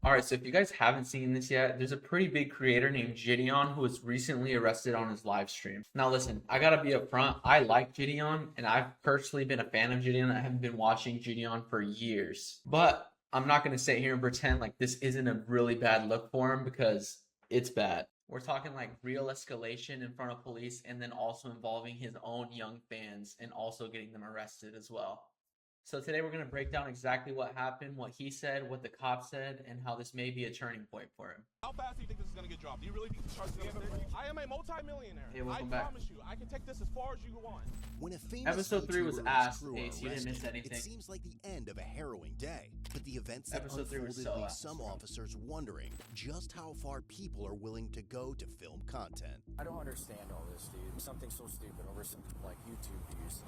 All right, so if you guys haven't seen this yet, there's a pretty big creator named JiDion who was recently arrested on his live stream. Now, listen, I gotta be upfront. I like JiDion, and I've personally been a fan of JiDion. I have been watching JiDion for years, but I'm not gonna sit here and pretend like this isn't a really bad look for him because it's bad. We're talking like real escalation in front of police, and then also involving his own young fans and also getting them arrested as well. So today we're going to break down exactly what happened, what he said, what the cop said, and how this may be a turning point for him. How fast do you think this is going to get dropped? Do you really think the charges are going to stick? I am a multi-millionaire. Hey, I welcome back. promise you, I can take this as far as you want. When a famous Episode 3 was YouTuber asked, crew hey, are so you didn't miss arrested, anything. It seems like the end of a harrowing day, but the events that Episode 3 unfolded was so leave asked. some officers wondering just how far people are willing to go to film content. I don't understand all this, dude. Something so stupid over some, like, YouTube views.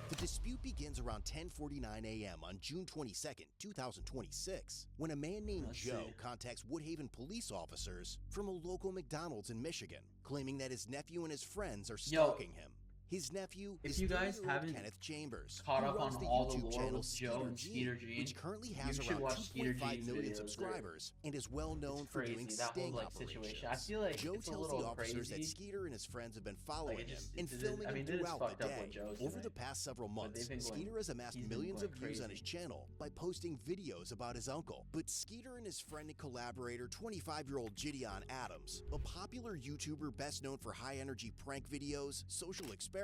The dispute begins around 10:49 a.m. on June 22nd, 2026, when a man named Joe contacts Woodhaven police officers from a local McDonald's in Michigan, claiming that his nephew and his friends are stalking him. His nephew If is you guys 30-year-old haven't Kenneth Chambers, caught who up runs on the all the YouTube lore channel with Joe and Skeeter Gene, which currently has you should around watch Skeeter 2.5 Gene's million videos. subscribers and is well known for doing Crazy, that whole sting like operations. situation. I feel like Joe it's a tells little the officers crazy. that Skeeter and his friends have been following Like, it him just- and it is- filming I mean, him it is throughout fucked the up what day. Joe's Over doing. the past several months, they've been going- Skeeter has amassed he's been millions going of views on crazy. his channel by posting videos about his uncle. But Skeeter and his friend and collaborator, 25-year-old JiDion Adams, a popular YouTuber best known for high-energy prank videos, social experiments,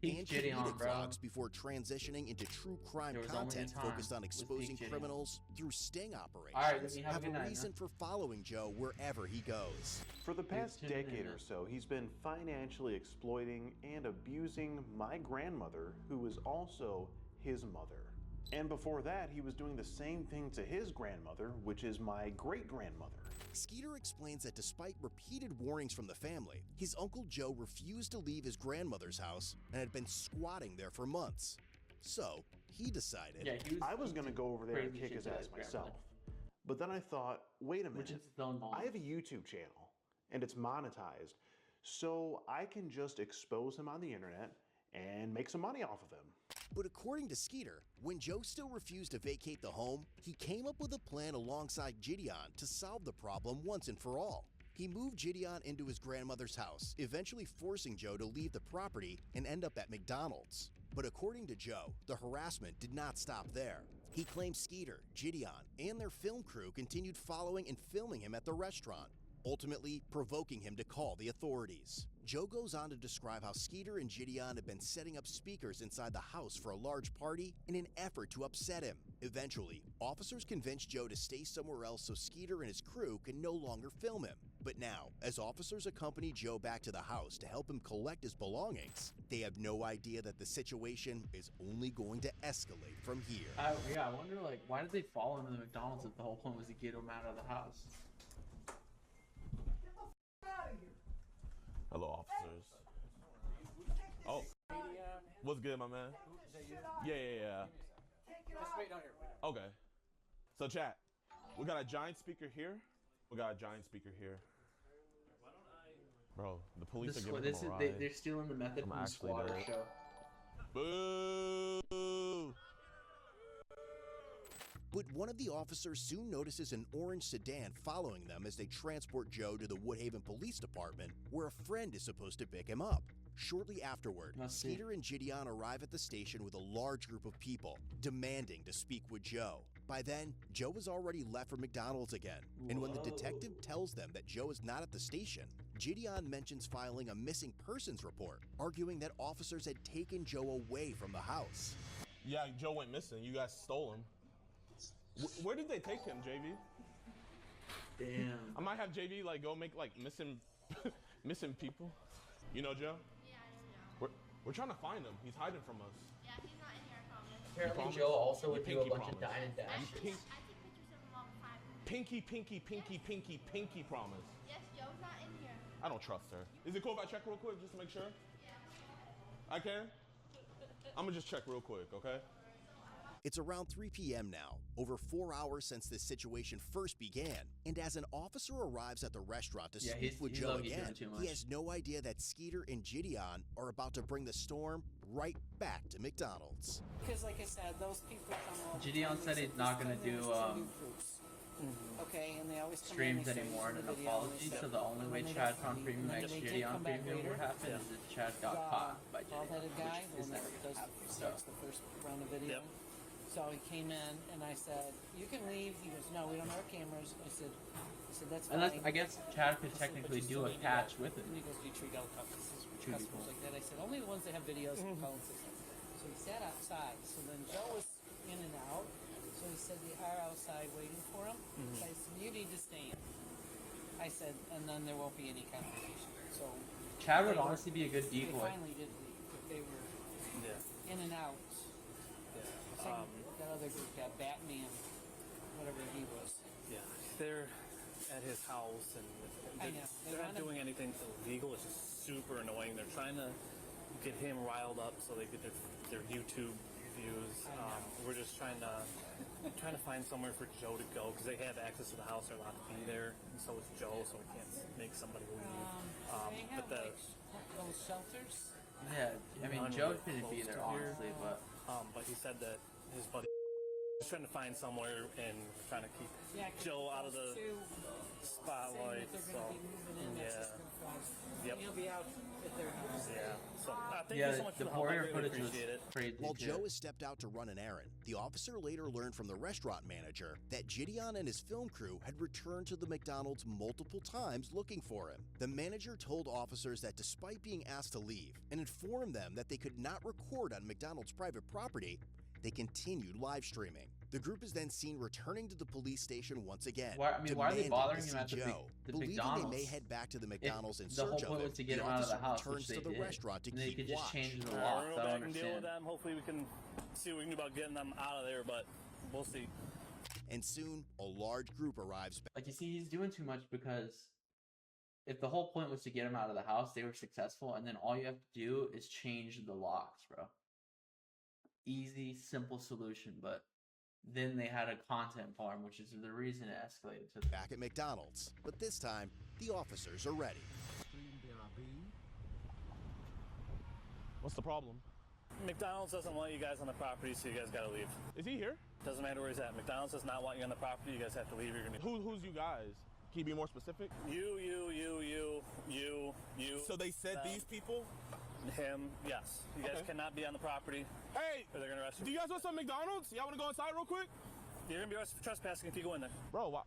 Peak and JiDion, comedic bro. vlogs before transitioning into true crime There was only a content time focused on with exposing Peak JiDion. criminals through sting operations. All right, Whitney, have a good a night, reason for following Joe wherever he goes. For the past tuning in, decade man. or so, he's been financially exploiting and abusing my grandmother, who is also his mother. And before that, he was doing the same thing to his grandmother, which is my great-grandmother. Skeeter explains that despite repeated warnings from the family, his Uncle Joe refused to leave his grandmother's house and had been squatting there for months. So, he decided, Yeah, he was, I was going to go over there and crazy kick shit his to ass his myself. grandmother. But then I thought, wait a which minute. is his own mom. I have a YouTube channel, and it's monetized, so I can just expose him on the internet and make some money off of him. But according to Skeeter, when Joe still refused to vacate the home, he came up with a plan alongside JiDion to solve the problem once and for all. He moved JiDion into his grandmother's house, eventually forcing Joe to leave the property and end up at McDonald's. But according to Joe, the harassment did not stop there. He claims Skeeter, JiDion, and their film crew continued following and filming him at the restaurant, ultimately provoking him to call the authorities. Joe goes on to describe how Skeeter and JiDion have been setting up speakers inside the house for a large party in an effort to upset him. Eventually, officers convince Joe to stay somewhere else so Skeeter and his crew can no longer film him. But now, as officers accompany Joe back to the house to help him collect his belongings, they have no idea that the situation is only going to escalate from here. Yeah, I wonder, like, why did they follow him to the McDonald's if the whole point was to get him out of the house? Hello, officers. Oh, what's good, my man? Yeah. Just wait down here. Okay. So, chat, we got a giant speaker here. We got a giant speaker here. Bro, the police are giving them a ride. They're stealing the method I'm from the actually Squatter dead. show. Boo! But one of the officers soon notices an orange sedan following them as they transport Joe to the Woodhaven Police Department, where a friend is supposed to pick him up. Shortly afterward, Must be. Skeeter and JiDion arrive at the station with a large group of people, demanding to speak with Joe. By then, Joe has already left for McDonald's again, and when the detective tells them that Joe is not at the station, JiDion mentions filing a missing persons report, arguing that officers had taken Joe away from the house. Yeah, Joe went missing. You guys stole him. Where did they take him, JV? Damn. I might have JV like go make like missing missing people. You know Joe? Yeah, I know. We're trying to find him. He's hiding from us. Yeah, he's not in here, I promise. Apparently, promise? Joe also would You do a pinky bunch of promise. dine and I dash. took pink- pictures of him all the time. Pinky promise. Yes, Joe's not in here. I don't trust her. Is it cool if I check real quick just to make sure? Yeah. I can? I'm gonna just check real quick, okay? It's around 3 p.m. now, over 4 hours since this situation first began, and as an officer arrives at the restaurant to Yeah, speak he's- with he's Joe low-key doing again, too he much. has no idea that Skeeter and JiDion are about to bring the storm right back to McDonald's. Because, like I said, those people come over. JiDion said he's not gonna do Okay, and they always come streams in, they send anymore us and the an video, and apology. they So say- the only way when they Chad don't- found Premium and then X they did JiDion come back Premium later. would happen is if Chad got caught by Bald-headed JiDion, guy, which is the one never that gonna does happen. So starts the first round of video. So he came in, and I said, "You can leave." He goes, "No, we don't have cameras." I said, "That's fine." unless I guess Chad could I said, "But technically you do still a need to catch go." with it. And he goes, "Do you treat all customers people. like that?" I said, "Only the ones that have videos and phones." So he sat outside. So then Joe was in and out. So he said they are outside waiting for him. So I said, "You need to stay in." I said, and then there won't be any confrontation. So Chad would they were- honestly be a good they decoy. finally did leave, but they were in and out. Same, that other group, that Batman, whatever he was. Yeah, they're at his house and I know. they're not doing anything illegal. It's just super annoying. They're trying to get him riled up so they get their YouTube views. I know. We're just trying to find somewhere for Joe to go because they have access to the house. They're allowed to be there, and so is Joe. So we can't make somebody leave. They have but the those shelters. Yeah, I mean none Joe really couldn't be close there to here. honestly, but but he said that his buddy is trying to find somewhere and trying to keep Yeah, 'cause Joe out of those the two spotlight. saying that they're So going to be moving in. That's just going to cause. Yep. He'll be out at their house. yeah. So thank yeah, you so much for the the help. I Warrior really footage was appreciate it. crazy. While too. Joe has stepped out to run an errand, the officer later learned from the restaurant manager that JiDion and his film crew had returned to the McDonald's multiple times looking for him. The manager told officers that despite being asked to leave and informed them that they could not record on McDonald's private property, they continued live streaming. The group is then seen returning to the police station once again. Why are they demanding bothering to him see at the Joe, the believing McDonald's? they may head back to the McDonald's in the whole search of point him. was to get The him out of the officer house, returns which they to the did. restaurant to And they keep could just watch. change the We're law. gonna So go I back don't and deal with understand. them. Hopefully we can see what we can do about getting them out of there, but we'll see. And soon, a large group arrives back. Like you see, he's doing too much because if the whole point was to get him out of the house, they were successful, and then all you have to do is change the locks, bro. Easy, simple solution, but then they had a content farm, which is the reason it escalated to back at McDonald's. But this time, the officers are ready. What's the problem? McDonald's doesn't want you guys on the property, so you guys gotta leave. Is he here? Doesn't matter where he's at. McDonald's does not want you on the property. You guys have to leave. You're gonna Who's you guys? Can you be more specific? you. So they said them, these people? him. Yes, you guys Okay. cannot be on the property, Hey, or they're gonna arrest do you. you guys want some McDonald's? Y'all want to go inside real quick? You're gonna be arrested for trespassing if you go in there. Bro, why?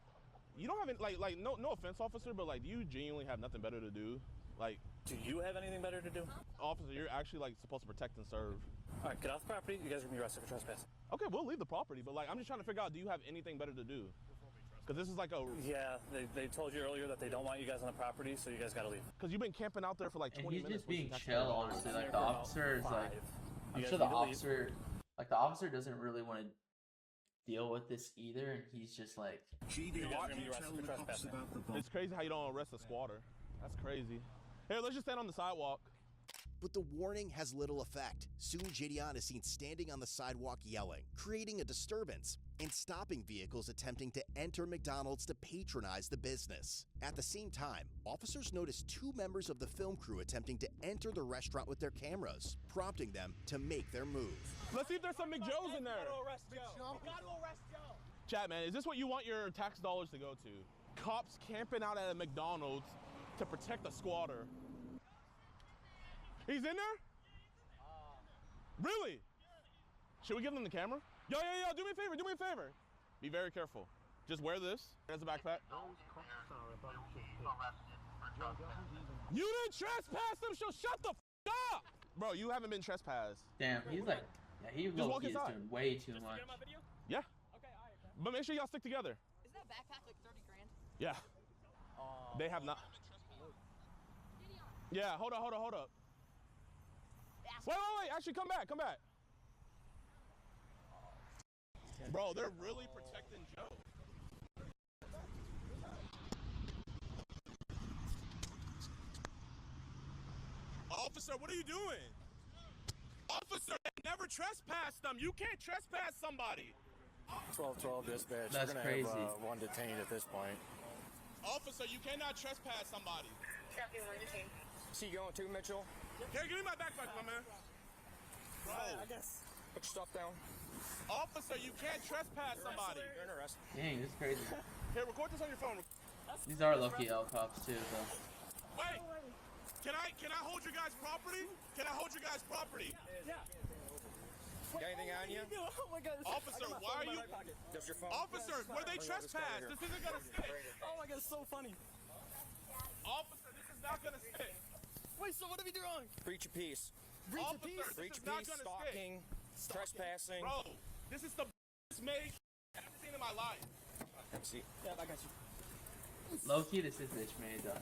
You don't have any, like no offense, officer, but like, do you genuinely have nothing better to do? Like, Do you have anything better to do? officer, you're actually like supposed to protect and serve. All right, get off the property. You guys are gonna be arrested for trespassing. Okay, we'll leave the property, but like, I'm just trying to figure out, do you have anything better to do? Because this is like Yeah, they told you earlier that they don't want you guys on the property, so you guys gotta leave. because you've been camping out there for like And 20 he's minutes. just being what's chill, next? honestly. Like There the for about officer is like, 5. I'm You sure guys the need to leave. officer, like the officer doesn't really want to deal with this either, and he's just like, You guys are gonna be arrested for trespassing. It's crazy how you don't arrest a squatter. That's crazy. Here, let's just stand on the sidewalk. But the warning has little effect. Soon JiDion is seen standing on the sidewalk yelling, creating a disturbance, and stopping vehicles attempting to enter McDonald's to patronize the business. At the same time, officers notice 2 members of the film crew attempting to enter the restaurant with their cameras, prompting them to make their move. Let's see if there's some McJoes in there. Chat, man, is this what you want your tax dollars to go to? Cops camping out at a McDonald's to protect a squatter. He's in there? Really? Should we give them the camera? Yo, do me a favor. Be very careful. Just wear this as a backpack. You didn't trespass them, so shut the f up! Bro, you haven't been trespassed. damn, he's like, yeah, he Just walk low-key is inside. doing way too much. Yeah. But make sure y'all stick together. Is that backpack like 30 grand? Yeah. They have not. Yeah, hold up. Wait. Actually, come back. Bro, they're really protecting Joe. Officer, what are you doing? Officer, never trespass them. You can't trespass somebody. 1212 dispatch. That's We're gonna crazy. have one detained at this point. Officer, you cannot trespass somebody. Is he going too, Mitchell? Here, give me my backpack, my man. Bro, I guess. Put your stuff down. officer, you can't trespass somebody. You're in arrest. Dang, this is crazy. Here, record this on your phone. These are lucky L cops too, though. Wait, can I hold your guys' property? Can I hold your guys' property? Yeah. Got anything on you? Oh my God. Officer, why are you? Just your phone. Officer, where they trespass? This isn't gonna stick. Oh my God, it's so funny. Officer, this is not gonna stick. Wait, so what did we do wrong? Breach of peace. Officer, Breach this is of not peace, gonna stick. stalking, trespassing. Bro, this is the best make I've ever seen in my life. See, Yeah, I got you. Low key, this is bitch made though.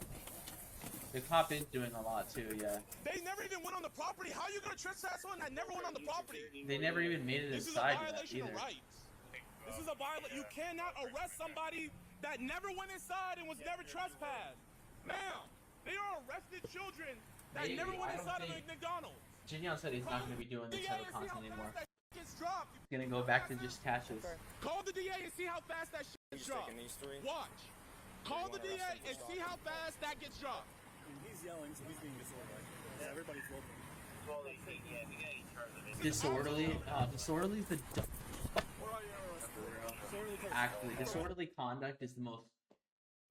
The cop is doing a lot too, yeah. They never even went on the property. How are you gonna trespass someone that never went on the property? They never even made it This is a inside of that violation either. of rights. This is a violation. You cannot arrest somebody that never went inside and was never trespassed. Ma'am, they are arrested children that Maybe, never went I don't inside of think- a McDonald's. JiDion said he's not going to be doing this type of content anymore. That gets dropped. He's going to go back to just catches. Call the DA and see how fast that shit he's gets dropped. taking these three. Watch. Call the DA and see how fast that gets dropped. He's yelling, so he's being disorderly. Yeah, everybody's looking. Disorderly? Disorderly is the Actually, disorderly conduct is the most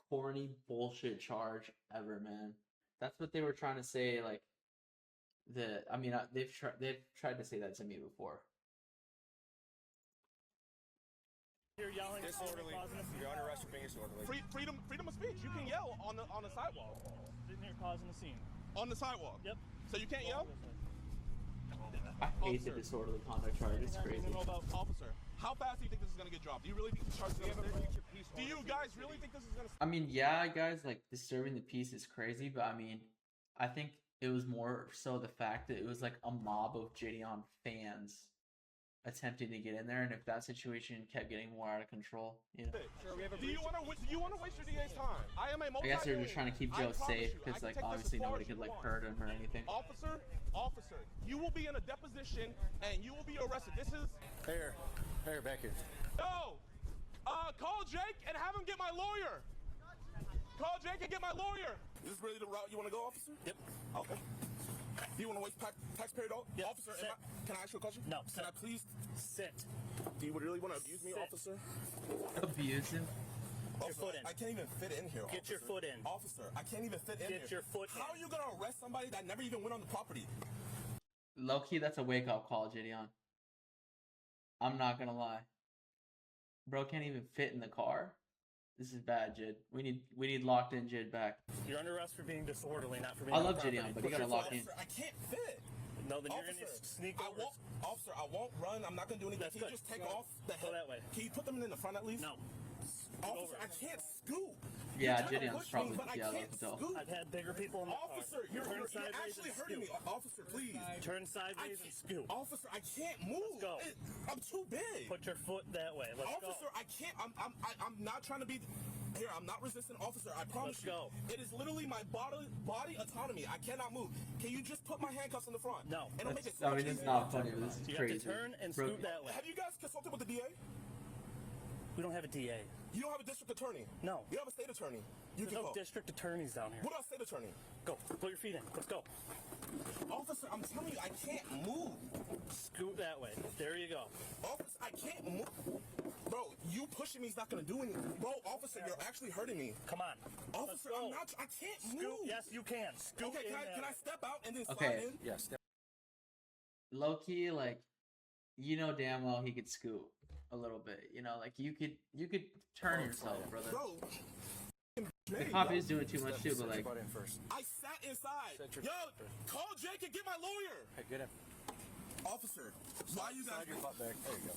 corny bullshit charge ever, man. That's what they were trying to say, like, they've tried to say that to me before. You're yelling. Disorderly. You're under arrest for being disorderly. Freedom of speech. You can yell on the sidewalk. Sitting here causing a scene. On the sidewalk. Yep. So you can't yell? I hate the disorderly conduct charge. It's crazy. Know about officer. How fast do you think this is gonna get dropped? Do you really think this charge is gonna stick? Do you guys really think this is gonna? I mean, yeah, guys, like, disturbing the peace is crazy, but I mean, I think it was more so the fact that it was like a mob of JiDion fans attempting to get in there, and if that situation kept getting more out of control, you know. Do you want to waste your DA's time? I am a I guess they're just trying to keep Joe I promise safe you, I because, can like, take this obviously as far nobody as could, you like, want. hurt him or anything. Officer, you will be in a deposition and you will be arrested. This is Here, back here. no. Call Jake and have him get my lawyer. Call Jake and get my lawyer. Is this really the route you want to go, officer? Yep. Okay. Do you want to waste taxpayer dollars? Yep. Officer, Sit. can I ask you a question? No, Can sit. I please? Sit. Do you really want to abuse me, Sit. officer? Abuse him. Your foot in. I can't even fit in here. Get your foot in. Officer, I can't even fit in here. Get your foot How in. are you going to arrest somebody that never even went on the property? Low key, that's a wake up call, JiDion. I'm not gonna lie. Bro can't even fit in the car. This is bad, Jid. We need locked in Jid back. You're under arrest for being disorderly, not for being I on love property. JiDion, but he Put gotta your lock foot in. Officer, I can't fit. No, then you're Officer, gonna sneak I over. won't, officer, I won't run. I'm not gonna do anything. That's Can you good. just take Go. off the Go that way. Can you put them in the front at least? No. Officer, over. I can't scoot. Yeah, You're trying to JiDion's push probably me, but I yeah, can't though. scoot. I've had bigger people in the car. Officer, you're Turn sideways actually and hurting me. scoot. Officer, please. Turn I sideways and can't, scoot. officer, I can't move. go. I'm too big. Put your foot that way. Let's Officer, go. I can't. I'm not trying to be. Here, I'm not resistant, officer. I promise Let's you. go. It is literally my body autonomy. I cannot move. Can you just put my handcuffs in the front? No. It'll make it I so much mean, it's easier. not funny, but this is You crazy. have to turn and Bro, scoot that way. Have you guys consulted with the DA? We don't have a DA. You don't have a district attorney. No. You have a state attorney. You There's can no call. district attorneys down here. What about state attorney? Go. Put your feet in. Let's go. Officer, I'm telling you, I can't move. Scoot that way. There you go. Officer, I can't move. Bro, you pushing me is not gonna do anything. Bro, officer, you're actually hurting me. Come on. Officer, Let's go. I'm not. I can't Scoot. move. Yes, you can. Scoot Okay, in can I that step out and then slide Okay. in? Yes. Low key, like, you know damn well he could scoot a little bit. You know, like you could turn yourself, brother. Bro, The cop is doing too much too, but like, Butt in first. I sat inside. Set your- Yo, call Jake and get my lawyer. Hey, get him. Officer, why you guys? Slide your butt back. There you go.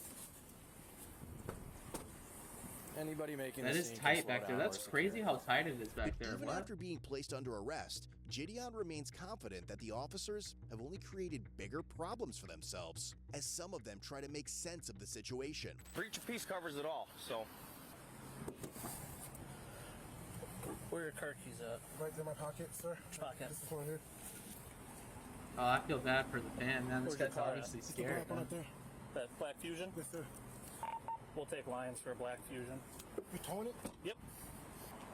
Anybody making that a is scene can tight slow back there. down That's or crazy secure. how tight it is back there. Even What? after being placed under arrest, JiDion remains confident that the officers have only created bigger problems for themselves, as some of them try to make sense of the situation. Breach of peace covers it all. So Where are your car keys at? Right in my pocket, sir. Which pocket? This one here. Oh, I feel bad for the fan, man. This Where's your guy's car at? obviously scared. Man. That Black Fusion? Yes, sir. We'll take Lions for a Black Fusion. You towing it? Yep.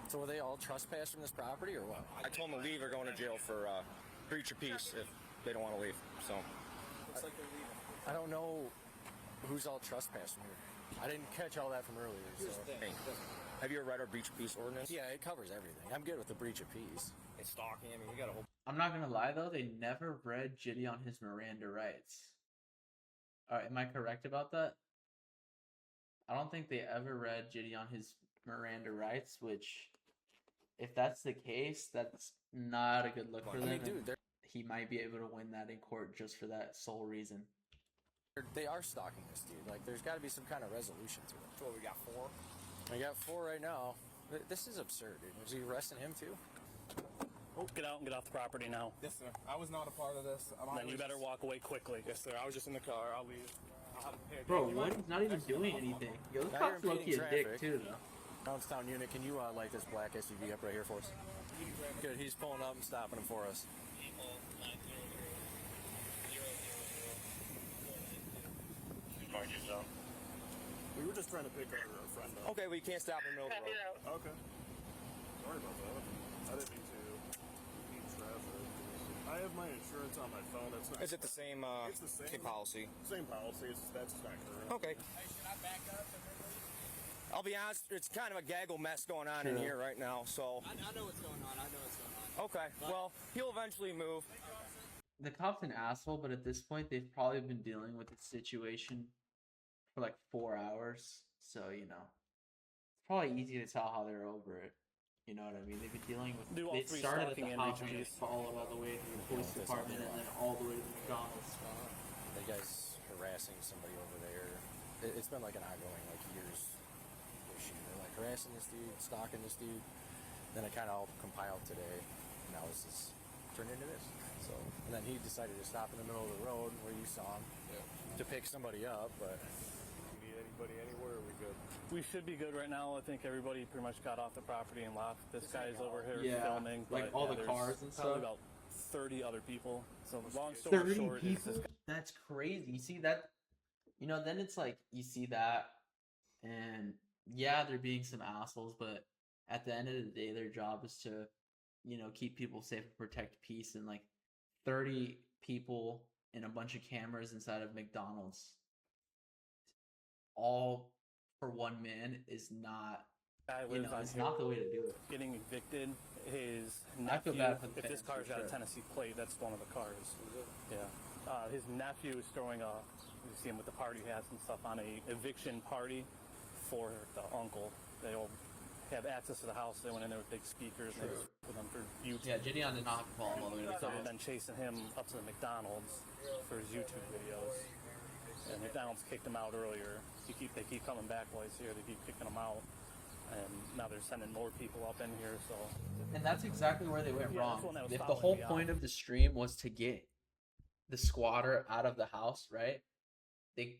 So are they all trespassing this property or what? I told them to leave or going to jail for breach of peace if they don't want to leave. So Looks like they're leaving. I don't know who's all trespassing here. I didn't catch all that from earlier. So. Hey, have you ever read our breach of peace ordinance? Yeah, it covers everything. I'm good with the breach of peace. It's stalking. I mean, we got a whole. I'm not gonna lie though, they never read JiDion his Miranda rights. Alright, am I correct about that? I don't think they ever read JiDion his Miranda rights, which, if that's the case, that's not a good look for I them. mean, dude, and he might be able to win that in court just for that sole reason. they are stalking this dude. Like, there's got to be some kind of resolution to it. So we got 4. I got 4 right now. This is absurd, dude. Was he arresting him too? Oh, get out and get off the property now. Yes, sir. I was not a part of this. Then you better walk away quickly. Yes, sir. I was just in the car. I'll leave. Bro, what? He's not even doing anything. Yo, this Now cop's you're low-key a impeding dick traffic. too, though. Brownstown unit, can you light this black SUV up right here for us? Good, he's pulling up and stopping him for us. We were just trying to pick our friend up. Okay, well, you can't stop in the middle of the road. Okay. Sorry about that. I didn't mean to impede traffic. I have my insurance on my phone. That's not. Is it the same? It's the same. Policy. Same policy. That's not current. Okay. Hey, should I back up? I'll be honest. It's kind of a gaggle mess going on in here right now. So. I know what's going on. Okay. Well, he'll eventually move. The cop's an asshole, but at this point, they've probably been dealing with the situation for like 4 hours. So, you know, it's probably easy to tell how they're over it. You know what I mean? They've been dealing with Do all it. three Started at the stalking and house breach of and peace. followed all the way to the police department and then all the way to the McDonald's. That guy's harassing somebody over there. It's been like an ongoing, like, years issue. They're like harassing this dude, stalking this dude. Then it kind of all compiled today. And now this is turned into this. So, and then he decided to stop in the middle of the road where you saw him to pick somebody up. But You need anybody anywhere? Are we good? We should be good right now. I think everybody pretty much got off the property and left. This guy's over here Yeah, filming. like but all the there's cars and probably stuff. about 30 other people. So long story 30 short, is people? this That's crazy. You see that? You know, then it's like, you see that, and yeah, they're being some assholes, but at the end of the day, their job is to, you know, keep people safe and protect peace. And like 30 people and a bunch of cameras inside of McDonald's, all for one man, is not, guy you lives know, on it's here not the way to do it. getting evicted. His I feel nephew, bad for the if this fans, car's for got sure. a Tennessee plate, that's one of the cars. Yeah. His nephew is throwing a, you see him with the party hats and stuff, on a eviction party for the uncle. They all have access to the house. They went in there with big speakers and they just put them for YouTube. Yeah, JiDion did not have to follow him all the way to the So top. they've been chasing him up to the McDonald's for his YouTube videos. And McDonald's kicked him out earlier. They keep coming back while he's here. They keep kicking him out. And now they're sending more people up in here. So And that's exactly where they went Yeah, wrong. that's the one that was If the following whole me out. point of the stream was to get the squatter out of the house, right? They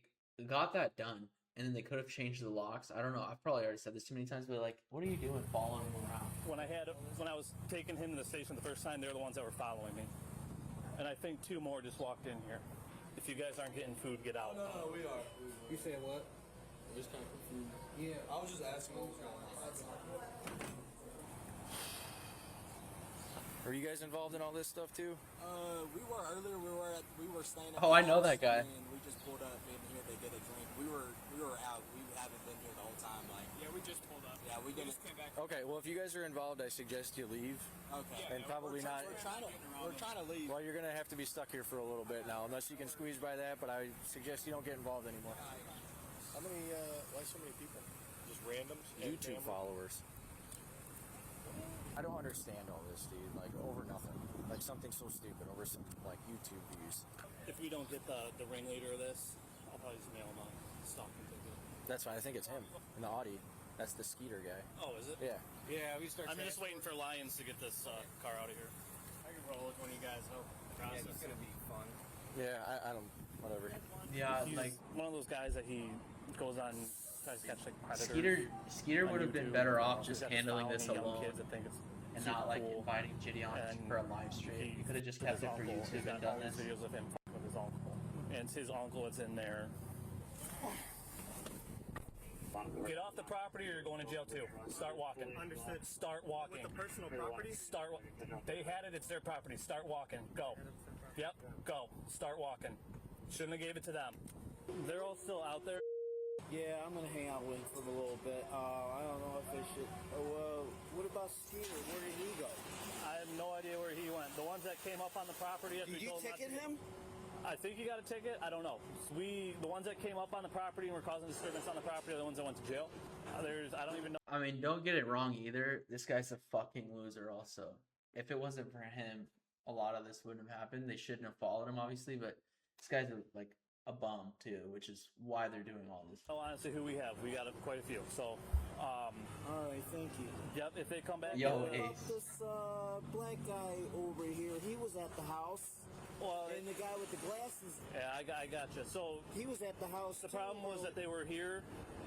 got that done, and then they could have changed the locks. I don't know. I've probably already said this too many times, but like, what are you doing following him around? when I was taking him to the station the first time, they're the ones that were following me. And I think 2 more just walked in here. If you guys aren't getting food, get out. No, we are. You saying what? I'm just kind of confused. Yeah, I was just asking what was going on. are you guys involved in all this stuff too? We were earlier. We were staying at Oh, the I know house, that guy. And we just pulled up in here to get a drink. We were out. We haven't been here the whole time. Like, yeah, we just pulled up. Yeah, we just came back. Okay, well, if you guys are involved, I suggest you leave. Okay. And probably not. We're trying to leave. Well, you're gonna have to be stuck here for a little bit now, unless you can squeeze by that. But I suggest you don't get involved anymore. How many? Why so many people? Just randoms? YouTube followers. I don't understand all this, dude. Like, over nothing. Like, something so stupid over some, like, YouTube views. If we don't get the ringleader of this, I'll probably just mail him a stalking ticket. That's fine. I think it's him in the Audi. That's the Skeeter guy. Oh, is it? Yeah. Yeah, we start. I'm just waiting for Lions to get this car out of here. I can roll it when you guys help. Yeah, it's gonna be fun. Yeah, I don't. Whatever. Yeah, He's like one of those guys that he goes on, tries to catch like predators. Skeeter on would have been YouTube. better off He's just got handling following this young alone kids that think it's and super not like cool. inviting JiDion And for a live stream. You could have just kept it for His YouTube and uncle, done he's got all this. these videos of him with his uncle, and it's his uncle that's in there. Get off the property or you're going to jail too. Start walking. Understood. Start walking. With the personal property? They had it. It's their property. Start walking. Go. Yep. Go. Start walking. Shouldn't have gave it to them. They're all still out there. Yeah, I'm gonna hang out with him for a little bit. I don't know if I should. What about Skeeter? Where did he go? I have no idea where he went. The ones that came up on the property. Did you ticket him? I think you got a ticket. I don't know. The ones that came up on the property and were causing disturbance on the property are the ones that went to jail. I don't even know. I mean, don't get it wrong either. This guy's a fucking loser also. If it wasn't for him, a lot of this wouldn't have happened. They shouldn't have followed him, obviously, but this guy's a bum too, which is why they're doing all this. Oh, honestly, who we have? We got quite a few. So, all right, thank you. Yep, if they come back. Yo, Ace. This black guy over here, he was at the house. Well, and the guy with the glasses. Yeah, I gotcha. So he was at the house. The problem was that they were here,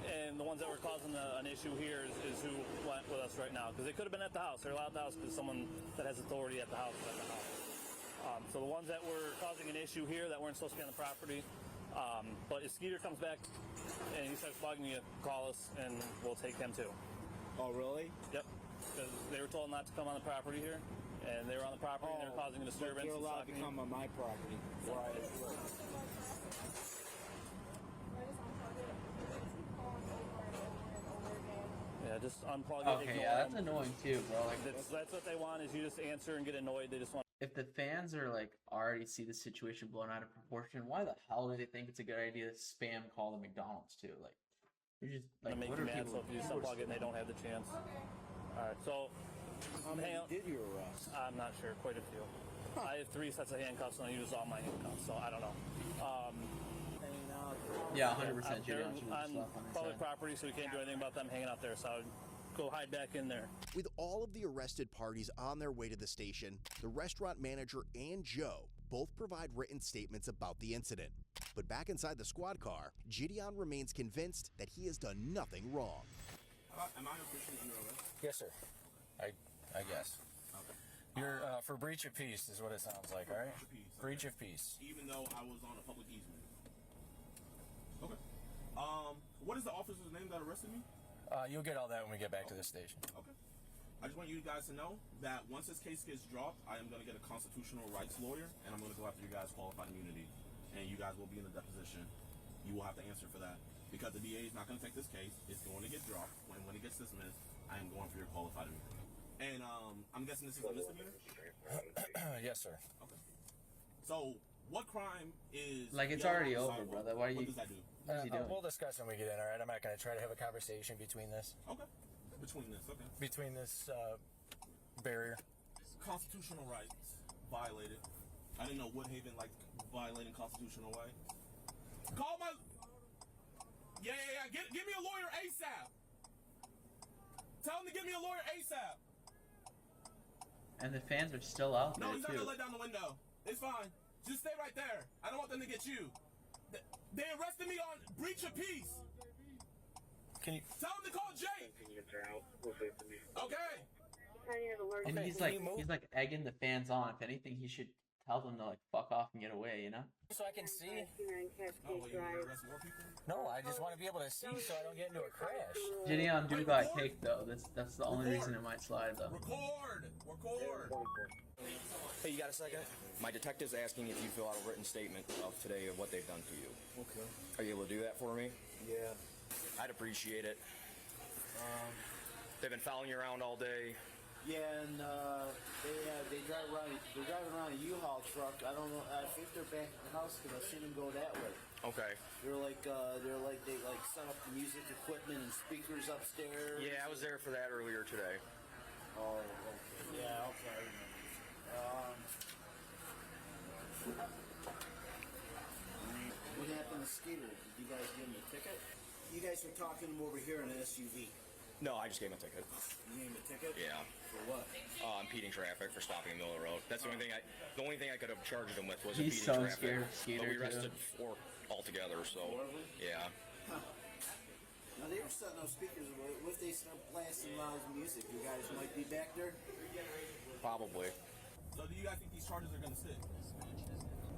and the ones that were causing an issue here is who went with us right now. Because they could have been at the house. They're allowed at the house because someone that has authority at the house is at the house. So the ones that were causing an issue here that weren't supposed to be on the property. But if Skeeter comes back and he starts bugging you, call us and we'll take him too. Oh, really? Yep. Because they were told not to come on the property here, and they were on the property and they were causing a disturbance. They're allowed to come on my property. Right. Yeah, just unplug it. Okay, yeah, that's annoying too, bro. Like that's what they want is you just answer and get annoyed. They just want. If the fans are already see the situation blown out of proportion, why the hell do they think it's a good idea to spam call the McDonald's too? You're just make what you are mad. people? So if you just unplug it and they don't have the chance. All right, so how many did you arrest? I'm not sure. Quite a few. I have 3 sets of handcuffs and I use all my handcuffs, so I don't know. Yeah, 100%. They're on public property, so we can't do anything about them hanging out there. So I would go hide back in there. With all of the arrested parties on their way to the station, the restaurant manager and Joe both provide written statements about the incident. But back inside the squad car, JiDion remains convinced that he has done nothing wrong. Am I officially under arrest? Yes, sir. I guess. Okay. You're for breach of peace is what it sounds like, all right? Breach of peace. Even though I was on a public easement. Okay. What is the officer's name that arrested me? You'll get all that when we get back to the station. Okay. I just want you guys to know that once this case gets dropped, I am going to get a constitutional rights lawyer, and I'm going to go after you guys' qualified immunity, and you guys will be in a deposition. You will have to answer for that because the DA is not going to take this case. It's going to get dropped, and when it gets dismissed, I am going for your qualified immunity. And I'm guessing this is a misdemeanor? Yes, sir. Okay. So, what crime is... it's already over, brother. What does that do? What is he doing? We'll discuss when we get in, all right? I'm not going to try to have a conversation between this. Okay. Okay. Between this barrier. Constitutional rights violated. I didn't know Woodhaven liked violating constitutional rights. Call my... Yeah. Give me a lawyer ASAP. Tell him to give me a lawyer ASAP. And the fans are still out there, No, he's not too. gonna let down the window. It's fine. Just stay right there. I don't want them to get you. They arrested me on breach of peace. Can you tell him to call Jay? Okay. And he's egging the fans on. If anything, he should tell them to fuck off and get away, you know? So I can see. Oh, well, you want to arrest more people? No, I just want to be able to see so I don't get into a crash. JiDion do got cake though. That's the only reason it might slide though. Record. Hey, you got a second? My detective's asking if you fill out a written statement of today of what they've done to you. Okay. Are you able to do that for me? Yeah. I'd appreciate it. They've been following you around all day. Yeah, and they drive around. They're driving around a U-Haul truck. I don't know. I think they're back at the house because I've seen them go that way. Okay. They set up the music equipment and speakers upstairs. Yeah, I was there for that earlier today. Oh, okay. Yeah, okay. What happened to Skeeter? Did you guys give him a ticket? You guys were talking him over here in an SUV. No, I just gave him a ticket. You gave him a ticket? Yeah. For what? Impeding traffic for stopping in the middle of the road. That's the only thing I could have charged him with was He's impeding so traffic. scared of Skeeter, But we too. arrested 4 altogether, so yeah. Huh. Now they were setting up speakers. What if they start blasting loud music? You guys might be back there? Probably. So do you guys think these charges are going to stick?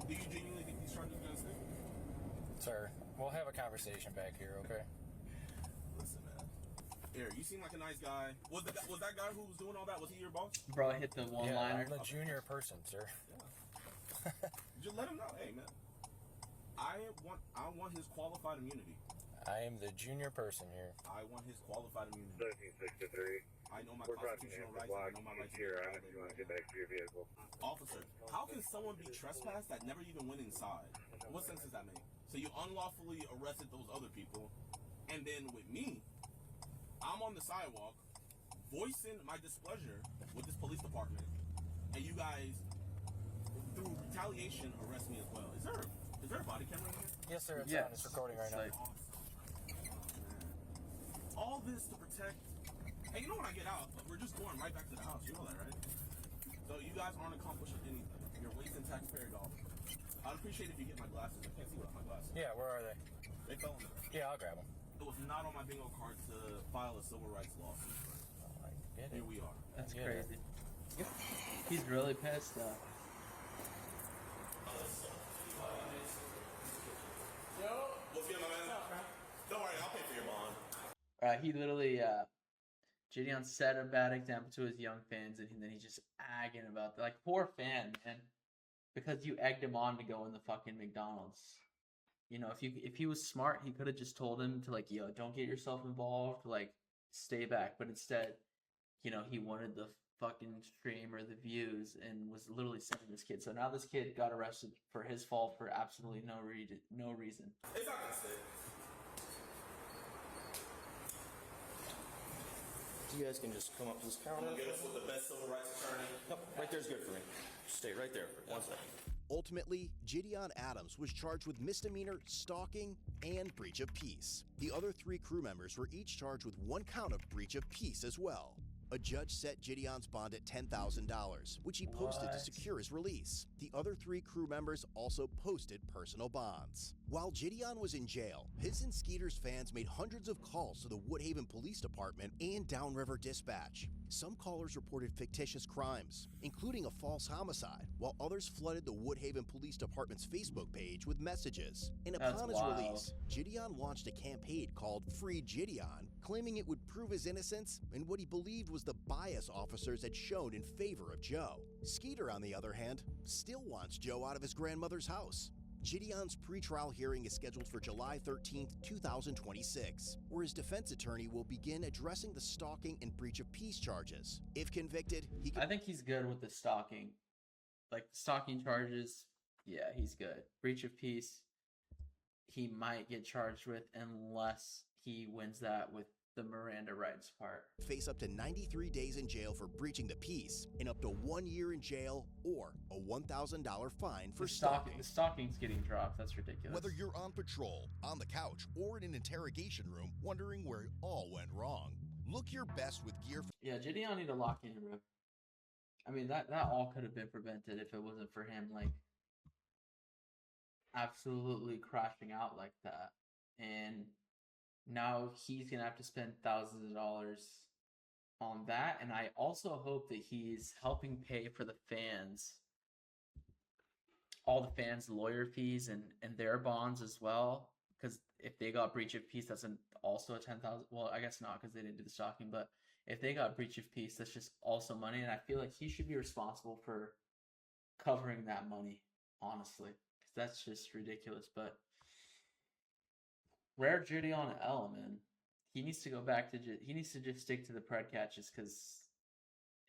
Do you genuinely think these charges are going to stick? Sir, we'll have a conversation back here, okay? Listen, man. Here, you seem like a nice guy. Was that guy who was doing all that, was he your boss? Bro, hit the one-liner. I'm the junior person, sir. Just let him know. Hey, man. I want his qualified immunity. I am the junior person here. I want his qualified immunity. 1363. I know my constitutional rights. I know my rights. Here, if you want to get back to your vehicle. Officer, how can someone be trespassed that never even went inside? What sense does that make? So you unlawfully arrested those other people, and then with me, I'm on the sidewalk, voicing my displeasure with this police department, and you guys, through retaliation, arrest me as well. Is there a body camera in here? Yes, sir. It's Yes. on. It's recording right now. All this to protect. Hey, you know when I get out, we're just going right back to the house. You know that, right? So you guys aren't accomplishing anything. You're wasting taxpayer dollars. I'd appreciate if you get my glasses. I can't see without my glasses. Yeah, where are they? They fell in there. Yeah, I'll grab them. It was not on my bingo card to file a civil rights lawsuit. Oh, I get it. Here we are. That's Yeah. crazy. He's really pissed though. What's good, my man? Don't worry, I'll pay for your bond. He literally, JiDion's set a bad example to his young fans, and then he's just agging about that. Like, poor fan, man, because you egged him on to go in the fucking McDonald's. You know, if he was smart, he could have just told him to, like, yo, don't get yourself involved, like, stay back. But instead, you know, he wanted the fucking stream or the views and was literally sending this kid. So now this kid got arrested for his fault for absolutely no reason. It's not gonna stay. You guys can just come up to this counter. Get us with the best civil rights attorney. Yep, right there's good for me. Stay right there for 1 second. Ultimately, JiDion Adams was charged with misdemeanor, stalking, and breach of peace. The other 3 crew members were each charged with 1 count of breach of peace as well. A judge set JiDion's bond at $10,000, which he posted to secure his release. The other 3 crew members also posted personal bonds. While JiDion was in jail, his and Skeeter's fans made hundreds of calls to the Woodhaven Police Department and Downriver Dispatch. Some callers reported fictitious crimes, including a false homicide, while others flooded the Woodhaven Police Department's Facebook page with messages. And upon his release, JiDion launched a campaign called Free JiDion, claiming it would prove his innocence and what he believed was the bias officers had shown in favor of Joe. Skeeter, on the other hand, still wants Joe out of his grandmother's house. JiDion's pretrial hearing is scheduled for July 13th, 2026, where his defense attorney will begin addressing the stalking and breach of peace charges. If convicted, he could... I think he's good with the stalking. Like, the stalking charges, yeah, he's good. Breach of peace, he might get charged with unless he wins that with the Miranda rights part. Face up to 93 days in jail for breaching the peace and up to 1 year in jail or a $1,000 fine for stalking. The stalking's getting dropped. That's ridiculous. Whether you're on patrol, on the couch, or in an interrogation room wondering where it all went wrong, look your best with gear. Yeah, JiDion need to lock in, bro. I mean, that all could have been prevented if it wasn't for him, like, absolutely crashing out like that. And now he's going to have to spend thousands of dollars on that. And I also hope that he's helping pay for the fans, all the fans' lawyer fees and their bonds as well. Because if they got breach of peace, that's also a $10,000. Well, I guess not because they didn't do the stalking. But if they got breach of peace, that's just also money. And I feel like he should be responsible for covering that money, honestly. Because that's just ridiculous. But rare JiDion L, man. He needs to go back to he needs to just stick to the pred catches because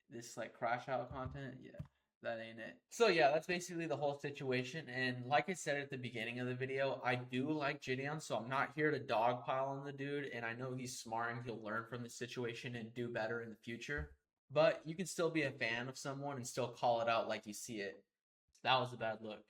this like crash out content, yeah, that ain't it. So yeah, that's basically the whole situation. And like I said at the beginning of the video, I do like JiDion, so I'm not here to dogpile on the dude. And I know he's smart and he'll learn from the situation and do better in the future. But you can still be a fan of someone and still call it out like you see it. That was a bad look.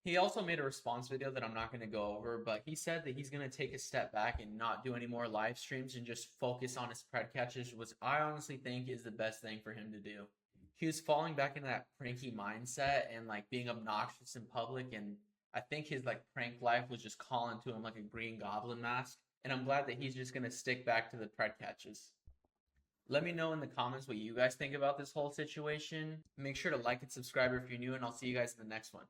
He also made a response video that I'm not going to go over, but he said that he's going to take a step back and not do any more live streams and just focus on his pred catches, which I honestly think is the best thing for him to do. He was falling back into that pranky mindset and like being obnoxious in public, and I think his like prank life was just calling to him like a Green Goblin mask, and I'm glad that he's just going to stick back to the pred catches. Let me know in the comments what you guys think about this whole situation. Make sure to like and subscribe if you're new, and I'll see you guys in the next one.